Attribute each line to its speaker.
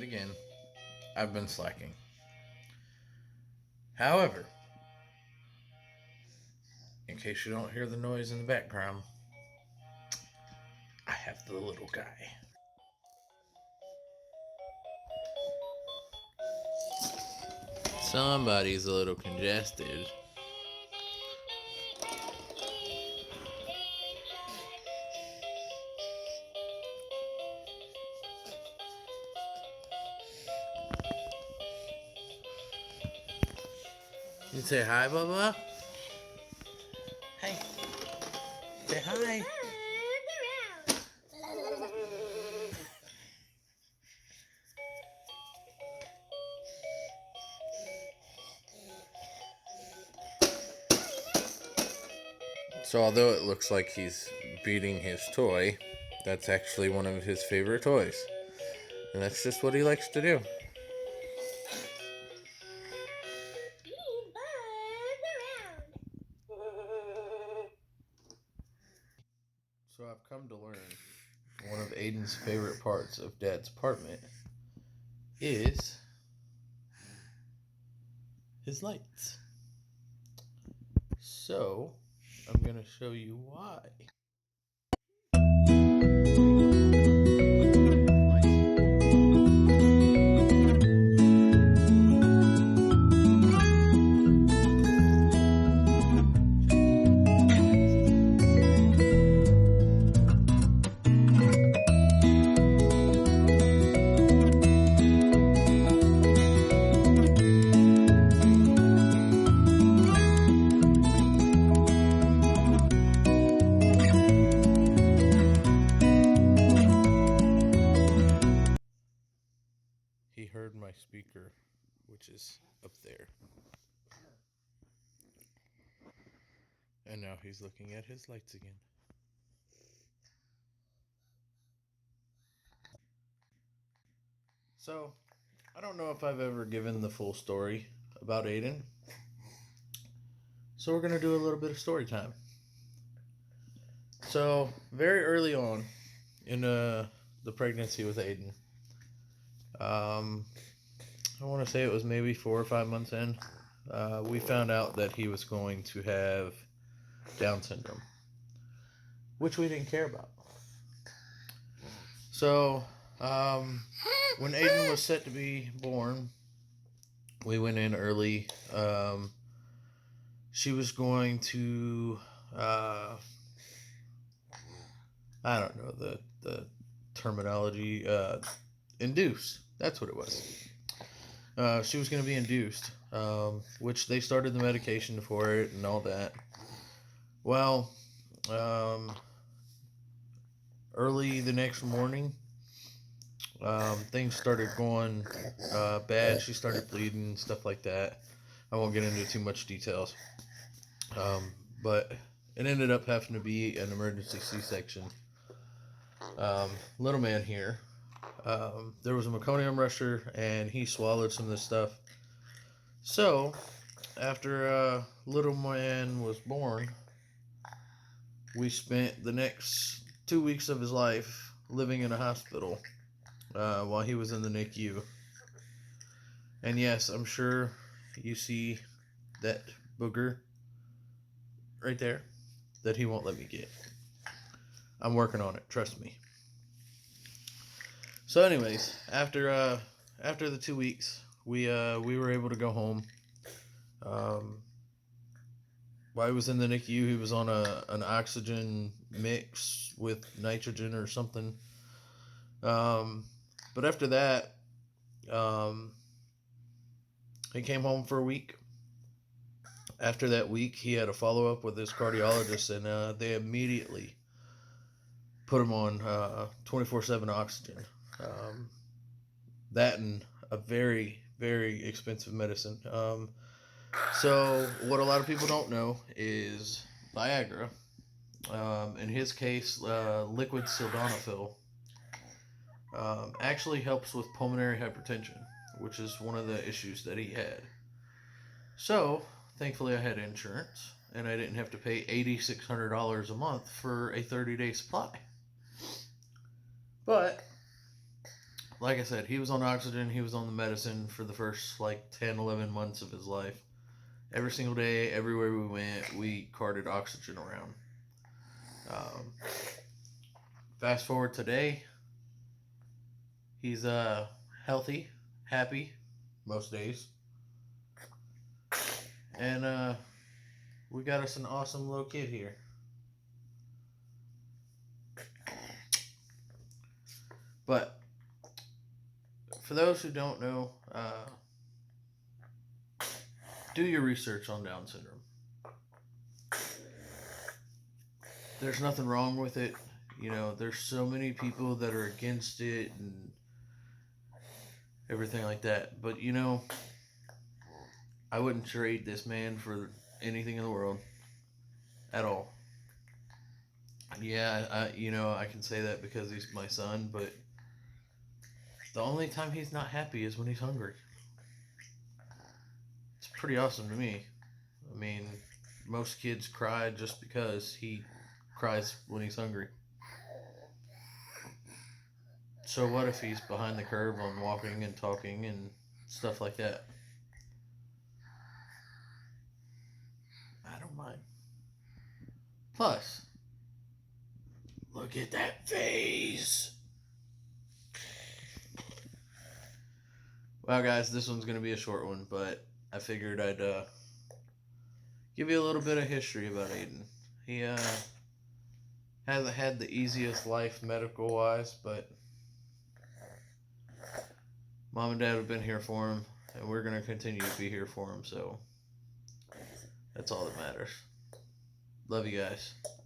Speaker 1: again, I've been slacking. However, in case you don't hear the noise in the background, I have the little guy. Somebody's a little congested. You say hi, Bubba? Hey, say hi. So although it looks like he's beating his toy, that's actually one of his favorite toys. And that's just what he likes to do. So I've come to learn one of Aiden's favorite parts of Dad's apartment is his lights. So I'm going to show you why. He heard my speaker, which is up there. And now he's looking at his lights again. So, I don't know if I've ever given the full story about Aiden. So we're going to do a little bit of story time. So, very early on in the pregnancy with Aiden, I want to say it was maybe 4 or 5 months in, we found out that he was going to have Down syndrome, which we didn't care about. So, when Aiden was set to be born, we went in early. She was going to, I don't know the terminology, induce. That's what it was. She was going to be induced, which they started the medication for it and all that. Well, early the next morning, things started going bad. She started bleeding, stuff like that. I won't get into too much details. But it ended up having to be an emergency C-section. Little man here, there was a meconium rusher, and he swallowed some of this stuff. So, after little man was born, we spent the next 2 weeks of his life living in a hospital while he was in the NICU. And yes, I'm sure you see that booger right there that he won't let me get. I'm working on it, trust me. So anyways, after the 2 weeks, we were able to go home. While he was in the NICU, he was on an oxygen mix with nitrogen or something. But after that, he came home for a week. After that week, he had a follow-up with his cardiologist, and they immediately put him on 24/7 oxygen. That and a very, very expensive medicine. So what a lot of people don't know is Viagra. In his case, liquid sildenafil actually helps with pulmonary hypertension, which is one of the issues that he had. So, thankfully I had insurance, and I didn't have to pay $8,600 a month for a 30-day supply. But like I said, he was on oxygen, he was on the medicine for the first like 10, 11 months of his life. Every single day, everywhere we went, we carted oxygen around. Um, Fast forward today, he's healthy, happy most days, and we got us an awesome little kid here. But for those who don't know, do your research on Down syndrome. There's nothing wrong with it. You know, there's so many people that are against it and everything like that. But you know, I wouldn't trade this man for anything in the world at all. Yeah, I can say that because he's my son, but the only time he's not happy is when he's hungry. It's pretty awesome to me. I mean, most kids cry just because he cries when he's hungry. So what if he's behind the curve on walking and talking and stuff like that? I don't mind. Plus, look at that face. Well, guys, this one's going to be a short one, but I figured I'd give you a little bit of history about Aiden. He hasn't had the easiest life medical wise, but mom and dad have been here for him, and we're going to continue to be here for him, so that's all that matters. Love you guys.